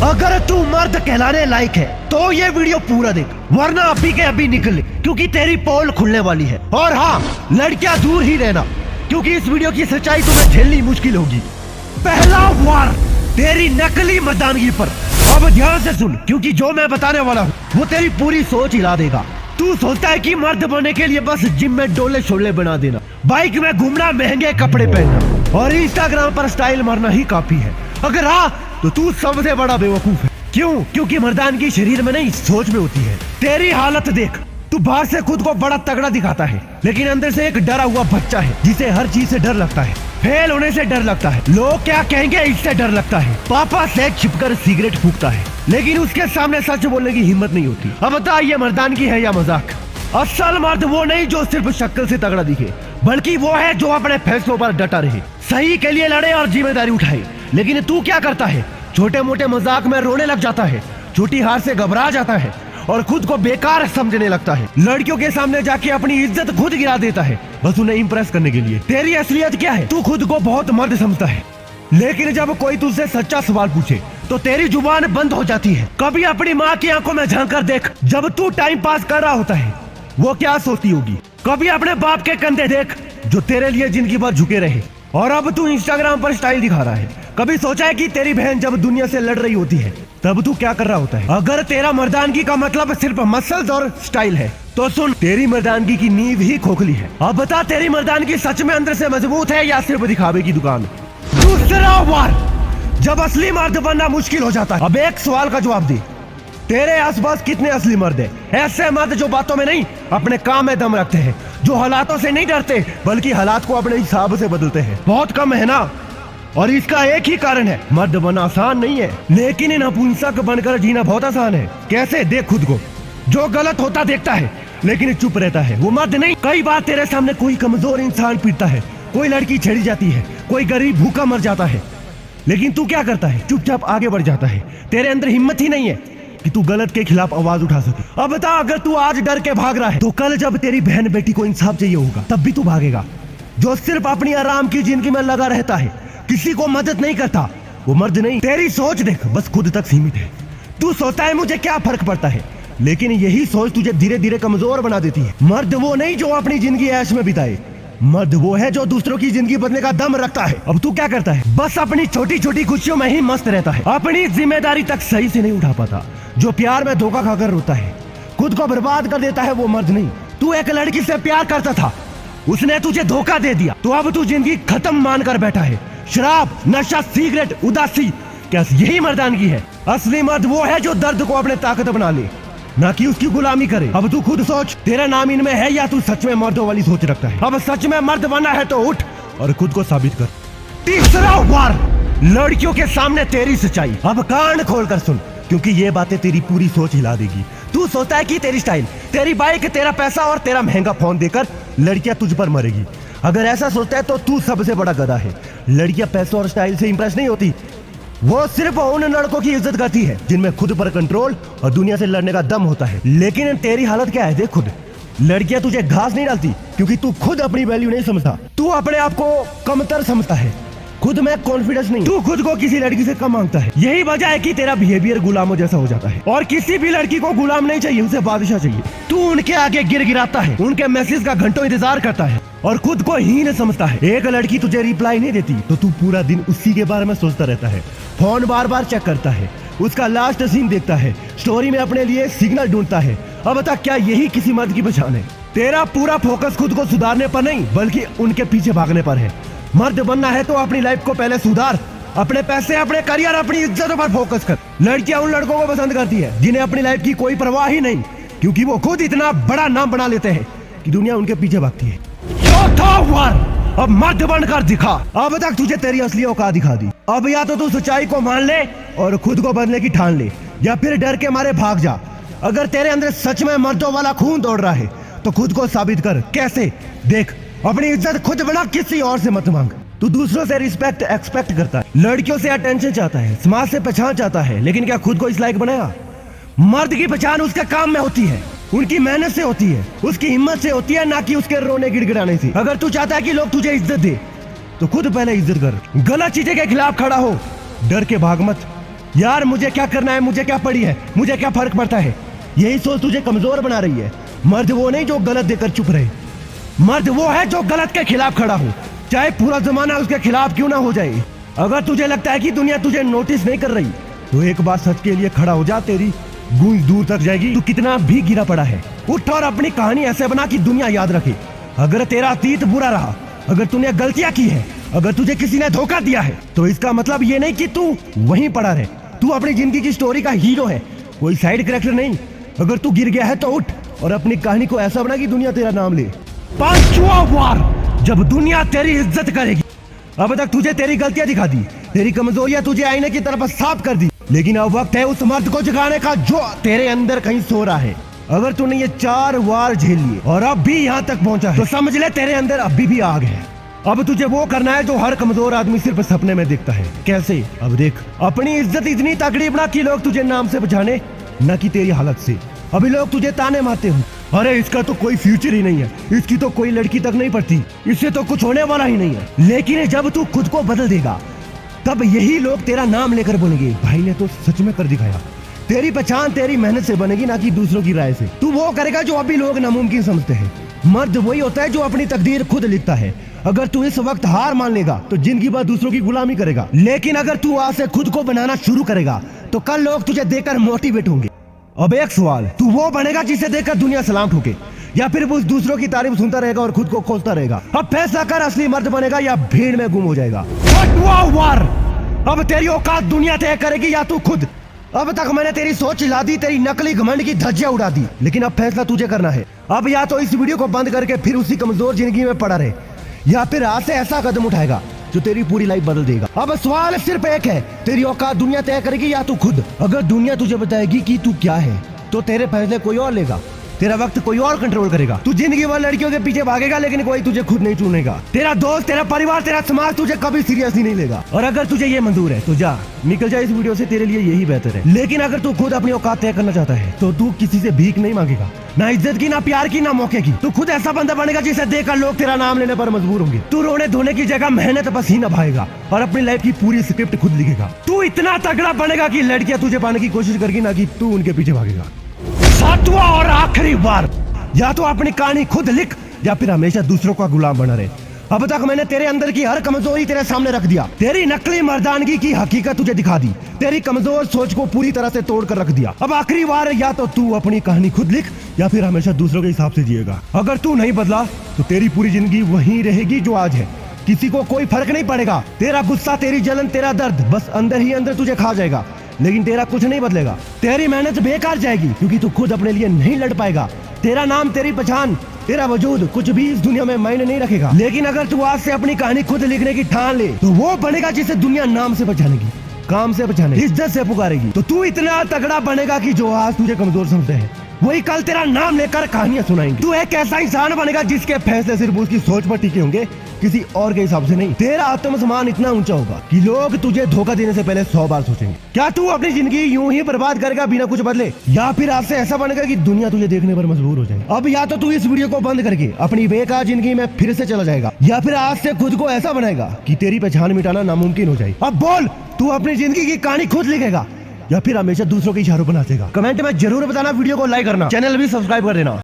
अगर तू मर्द कहलाने लायक है तो ये वीडियो पूरा देख, वरना अभी के अभी निकल ले, क्योंकि तेरी पोल खुलने वाली है। और हाँ, लड़कियां दूर ही रहना, क्योंकि इस वीडियो की सच्चाई तुम्हें झेलनी मुश्किल होगी। पहला वार तेरी नकली मर्दानगी पर। अब ध्यान से सुन, क्योंकि जो मैं बताने वाला हूँ वो तेरी पूरी सोच हिला देगा। तू सोचता है कि मर्द बनने के लिए बस जिम में डोले शोले बना देना, बाइक में घूमना, महंगे कपड़े पहनना और इंस्टाग्राम पर स्टाइल मारना ही काफी है। अगर हाँ, तो तू सबसे बड़ा बेवकूफ है। क्यों? क्योंकि मर्दानगी शरीर में नहीं, सोच में होती है। तेरी हालत देख, तू बाहर से खुद को बड़ा तगड़ा दिखाता है, लेकिन अंदर से एक डरा हुआ बच्चा है जिसे हर चीज से डर लगता है। फेल होने से डर लगता है, लोग क्या कहेंगे इससे डर लगता है। पापा से छिपकर सिगरेट फूकता है, लेकिन उसके सामने सच बोलने की हिम्मत नहीं होती। अब बता, ये मर्दानगी है या मजाक? असल मर्द वो नहीं जो सिर्फ शक्ल से तगड़ा दिखे, बल्कि वो है जो अपने फैसलों पर डटा रहे, सही के लिए लड़े और जिम्मेदारी उठाए। लेकिन तू क्या करता है? छोटे मोटे मजाक में रोने लग जाता है, छोटी हार से घबरा जाता है और खुद को बेकार समझने लगता है। लड़कियों के सामने जाके अपनी इज्जत खुद गिरा देता है, बस उन्हें इम्प्रेस करने के लिए। तेरी असलियत क्या है? तू खुद को बहुत मर्द समझता है, लेकिन जब कोई तुझसे सच्चा सवाल पूछे तो तेरी जुबान बंद हो जाती है। कभी अपनी माँ की आंखों में झांक कर देख, जब तू टाइम पास कर रहा होता है वो क्या सोचती होगी। कभी अपने बाप के कंधे देख, जो तेरे लिए जिंदगी भर झुके रहे, और अब तू इंस्टाग्राम पर स्टाइल दिखा रहा है। कभी सोचा है कि तेरी बहन जब दुनिया से लड़ रही होती है तब तू क्या कर रहा होता है? अगर तेरा मर्दानगी का मतलब सिर्फ मसल्स और स्टाइल है तो सुन, तेरी मर्दानगी की नींव ही खोखली है। अब बता, तेरी मर्दानगी सच में अंदर से मजबूत है या सिर्फ दिखावे की दुकान? दूसरा वार, जब असली मर्द बनना मुश्किल हो जाता है। अब एक सवाल का जवाब दे, तेरे आसपास कितने असली मर्द हैं? ऐसे मर्द जो बातों में नहीं, अपने काम में दम रखते हैं, जो हालातों से नहीं डरते बल्कि हालात को अपने हिसाब से बदलते हैं। बहुत कम है ना? और इसका एक ही कारण है, मर्द बनना आसान नहीं है, लेकिन नपुंसक बनकर जीना बहुत आसान है। कैसे? देख खुद को, जो गलत होता देखता है लेकिन चुप रहता है, वो मर्द नहीं। कई बार तेरे सामने कोई कमजोर इंसान पीटता है, कोई लड़की छेड़ी जाती है, कोई गरीब भूखा मर जाता है, लेकिन तू क्या करता है? चुपचाप आगे बढ़ जाता है। तेरे अंदर हिम्मत ही नहीं है कि तू गलत के खिलाफ आवाज उठा सके। अब बता, अगर तू आज डर के भाग रहा है तो कल जब तेरी बहन बेटी को इंसाफ चाहिए होगा तब भी तू भागेगा। जो सिर्फ अपनी आराम की जिंदगी में लगा रहता है, किसी को मदद नहीं करता, वो मर्द नहीं। तेरी सोच देख, बस खुद तक सीमित है। तू सोचता है मुझे क्या फर्क पड़ता है, लेकिन यही सोच तुझे धीरे धीरे कमजोर बना देती है। मर्द वो नहीं जो अपनी जिंदगी ऐश में बिताए, मर्द वो है जो दूसरों की जिंदगी बदलने का दम रखता है। अब तू क्या करता है? बस अपनी छोटी छोटी खुशियों में ही मस्त रहता है, अपनी जिम्मेदारी तक सही से नहीं उठा पाता। जो प्यार में धोखा खाकर रोता है, खुद को बर्बाद कर देता है, वो मर्द नहीं। तू एक लड़की से प्यार करता था, उसने तुझे धोखा दे दिया, तो अब तू जिंदगी खत्म मानकर बैठा है। शराब, नशा, सिगरेट, उदासी, क्या यही मर्दानगी है? असली मर्द वो है जो दर्द को अपने ताकत बना ले, ना कि उसकी गुलामी करे। अब तू खुद सोच, तेरा नाम इनमें है या तू सच में मर्दों वाली सोच रखता है? अब सच में मर्द बनना है तो उठ और खुद को साबित कर। तीसरा वार, लड़कियों के सामने तेरी सच्चाई। अब कान खोल कर सुन, क्योंकि ये बातें तेरी पूरी सोच हिला देगी। तू सोचता है कि तेरी स्टाइल, तेरी बाइक, तेरा पैसा और तेरा महंगा फोन देकर लड़कियां तुझ पर मरेगी। अगर ऐसा सोचता है तो तू सबसे बड़ा गधा है। लड़कियां पैसों और स्टाइल से इंप्रेस नहीं होती, वो सिर्फ उन लड़कों की इज्जत करती है जिनमें खुद पर कंट्रोल और दुनिया से लड़ने का दम होता है। लेकिन तेरी हालत क्या है? देख खुद, लड़कियां तुझे घास नहीं डालती क्योंकि तू खुद अपनी वैल्यू नहीं समझता। तू अपने आप को कमतर समझता है, खुद में कॉन्फिडेंस नहीं। तू खुद को किसी लड़की से कम मांगता है। यही वजह है कि तेरा बिहेवियर गुलामों जैसा हो जाता है। और किसी भी लड़की को गुलाम नहीं चाहिए, उसे बादशाह चाहिए। तू उनके आगे गिर गिराता है, उनके मैसेज का घंटों इंतजार करता है और खुद को हीन समझता है। एक लड़की तुझे रिप्लाई नहीं देती तो तू पूरा दिन उसी के बारे में सोचता रहता है, फोन बार बार चेक करता है, उसका लास्ट सीन देखता है, स्टोरी में अपने लिए सिग्नल ढूंढता है। अब बता, क्या यही किसी मर्द की पहचान है? तेरा पूरा फोकस खुद को सुधारने पर नहीं, बल्कि उनके पीछे भागने पर है। मर्द बनना है तो अपनी लाइफ को पहले सुधार, अपने पैसे, अपने करियर, अपनी इज्जत पर फोकस कर। लड़कियां उन लड़कों को पसंद करती है जिन्हें अपनी लाइफ की कोई परवाह ही नहीं, क्योंकि वो खुद इतना बड़ा नाम बना लेते हैं कि दुनिया उनके पीछे भागती है। चौथा वार, अब मर्द बनकर दिखा। अब तक तुझे तेरी असली औकात दिखा दी। अब या तो तू सच्चाई को मान ले और खुद को बदलने की ठान ले, या फिर डर के मारे भाग जा। अगर तेरे अंदर सच में मर्दों वाला खून दौड़ रहा है तो खुद को साबित कर। कैसे? देख, अपनी इज्जत खुद बना, किसी और से मत मांग। तू दूसरों से रिस्पेक्ट एक्सपेक्ट करता है, लड़कियों से अटेंशन चाहता है, समाज से पहचान चाहता है, लेकिन क्या खुद को इस लायक बनाया? मर्द की पहचान उसके काम में होती है, उनकी मेहनत से होती है, उसकी हिम्मत से होती है, ना कि उसके रोने गिड़गिड़ाने से। अगर तू चाहता है कि लोग तुझे इज्जत दे तो खुद पहले इज्जत कर। गलत चीजें के खिलाफ खड़ा हो, डर के भाग मत। यार मुझे क्या करना है, मुझे क्या पड़ी है, मुझे क्या फर्क पड़ता है। यही सोच तुझे कमजोर बना रही है। मर्द वो नहीं जो गलत देकर चुप रहे, मर्द वो है जो गलत के खिलाफ खड़ा हो, चाहे पूरा जमाना उसके खिलाफ क्यों ना हो जाए। अगर तुझे लगता है कि दुनिया तुझे नोटिस नहीं कर रही तो एक बार सच के लिए खड़ा हो जा, तेरी गूंज दूर तक जाएगी। तू कितना भी गिरा पड़ा है, उठ और अपनी कहानी ऐसे बना कि दुनिया याद रखे। अगर तेरा अतीत बुरा रहा, अगर तूने गलतियां की है, अगर तुझे किसी ने धोखा दिया है, तो इसका मतलब ये नहीं कि तू वहीं पड़ा रहे। तू अपनी जिंदगी की स्टोरी का हीरो है, कोई साइड कैरेक्टर नहीं। अगर तू गिर गया है तो उठ और अपनी कहानी को ऐसा बना कि दुनिया तेरा नाम ले। पांचवा वार, जब दुनिया तेरी इज्जत करेगी। अब तक तुझे तेरी गलतियां दिखा दी, तेरी कमजोरियां तुझे आईने की तरफ साफ कर दी, लेकिन अब वक्त है उस मर्द को जगाने का जो तेरे अंदर कहीं सो रहा है। अगर तूने ये 4 वार झेल लिए और अब भी यहाँ तक पहुंचा है तो समझ ले तेरे अंदर अभी भी आग है। अब तुझे वो करना है जो हर कमजोर आदमी सिर्फ सपने में देखता है। कैसे? अब देख, अपनी इज्जत इतनी तगड़ी बना कि लोग तुझे नाम से पहचाने, न कि तेरी हालत से। अभी लोग तुझे ताने मारते हो, अरे इसका तो कोई फ्यूचर ही नहीं है, इसकी तो कोई लड़की तक नहीं पड़ती, इससे तो कुछ होने वाला ही नहीं है। लेकिन जब तू खुद को बदल देगा तब यही लोग तेरा नाम लेकर बोलेंगे, भाई ने तो सच में कर दिखाया। तेरी पहचान तेरी मेहनत से बनेगी, ना कि दूसरों की राय से। तू वो करेगा जो अभी लोग नामुमकिन समझते हैं। मर्द वही होता है जो अपनी तकदीर खुद लिखता है। अगर तू इस वक्त हार मान लेगा तो जिंदगी भर दूसरों की गुलामी करेगा, लेकिन अगर तू आज से खुद को बनाना शुरू करेगा तो कल लोग तुझे देखकर मोटिवेट होंगे। अब एक सवाल, तू वो बनेगा जिसे देखकर दुनिया सलाम ठोके, या फिर वो दूसरों की तारीफ सुनता रहेगा और खुद को खोजता रहेगा? अब फैसला कर, असली मर्द बनेगा या भीड़ में गुम हो जाएगा। छठवां वार, अब तेरी औकात दुनिया तय करेगी या तू खुद। अब तक मैंने तेरी सोच हिला दी, तेरी नकली घमंड की धज्जियां उड़ा दी, लेकिन अब फैसला तुझे करना है। अब या तो इस वीडियो को बंद करके फिर उसी कमजोर जिंदगी में पड़ा रहे, या फिर आज से ऐसा कदम उठाएगा जो तेरी पूरी लाइफ बदल देगा। अब सवाल सिर्फ एक है, तेरी औकात दुनिया तय करेगी या तू खुद। अगर दुनिया तुझे बताएगी कि तू क्या है तो तेरे फैसले कोई और लेगा, तेरा वक्त कोई और कंट्रोल करेगा। तू जिंदगी भर लड़कियों के पीछे भागेगा, लेकिन कोई तुझे खुद नहीं चुनेगा। तेरा दोस्त, तेरा परिवार, तेरा समाज तुझे कभी सीरियसली नहीं लेगा। और अगर तुझे ये मंजूर है तो जा निकल जा इस वीडियो से, तेरे लिए यही बेहतर है। लेकिन अगर तू खुद अपनी औकात तय करना चाहता है तो तू किसी से भीख नहीं मांगेगा, ना इज्जत की, ना प्यार की, ना मौके की। तू खुद ऐसा बंदा बनेगा जिसे देखकर लोग तेरा नाम लेने पर मजबूर होंगे। तू रोने धोने की जगह मेहनत पसीना बहाएगा और अपनी लाइफ की पूरी स्क्रिप्ट खुद लिखेगा। तू इतना तगड़ा बनेगा कि लड़कियां तुझे पाने की कोशिश करेगी, ना कि तू उनके पीछे भागेगा। सातवां और आखिरी बार, या तो अपनी कहानी खुद लिख या फिर हमेशा दूसरों का गुलाम बना रहे। अब तक मैंने तेरे अंदर की हर कमजोरी तेरे सामने रख दिया, तेरी नकली मर्दानगी की हकीकत तुझे दिखा दी, तेरी कमजोर सोच को पूरी तरह से तोड़ कर रख दिया। अब आखिरी बार, या तो तू अपनी कहानी खुद लिख या फिर हमेशा दूसरों के हिसाब से जिएगा। अगर तू नहीं बदला तो तेरी पूरी जिंदगी वही रहेगी जो आज है। किसी को कोई फर्क नहीं पड़ेगा। तेरा गुस्सा, तेरी जलन, तेरा दर्द बस अंदर ही अंदर तुझे खा जाएगा, लेकिन तेरा कुछ नहीं बदलेगा। तेरी मेहनत बेकार जाएगी क्योंकि तू खुद अपने लिए नहीं लड़ पाएगा। तेरा नाम, तेरी पहचान, तेरा वजूद कुछ भी इस दुनिया में मायने नहीं रखेगा। लेकिन अगर तू आज से अपनी कहानी खुद लिखने की ठान ले तो वो बनेगा जिसे दुनिया नाम से पहचानेगी, काम से पहचानेगी, इज्जत से पुकारेगी। तो तू इतना तगड़ा बनेगा कि जो आज तुझे कमजोर समझते हैं वही कल तेरा नाम लेकर कहानियां सुनाएंगे। तू एक ऐसा इंसान बनेगा जिसके फैसले सिर्फ उसकी सोच पर टिके होंगे, किसी और के हिसाब से नहीं। तेरा आत्मसम्मान इतना ऊंचा होगा कि लोग तुझे धोखा देने से पहले 100 बार सोचेंगे। क्या तू अपनी जिंदगी यूं ही बर्बाद करेगा बिना कुछ बदले, या फिर आज से ऐसा बनेगा कि दुनिया तुझे देखने पर मजबूर हो जाए? अब या तो तू इस वीडियो को बंद करके अपनी बेकार जिंदगी में फिर से चला जाएगा, या फिर आज से खुद को ऐसा बनाएगा कि तेरी पहचान मिटाना नामुमकिन हो जाए। अब बोल, तू अपनी जिंदगी की कहानी खुद लिखेगा या फिर हमेशा दूसरों के इशारों पर नाचेगा? कमेंट में जरूर बताना, वीडियो को लाइक करना, चैनल भी सब्सक्राइब कर देना।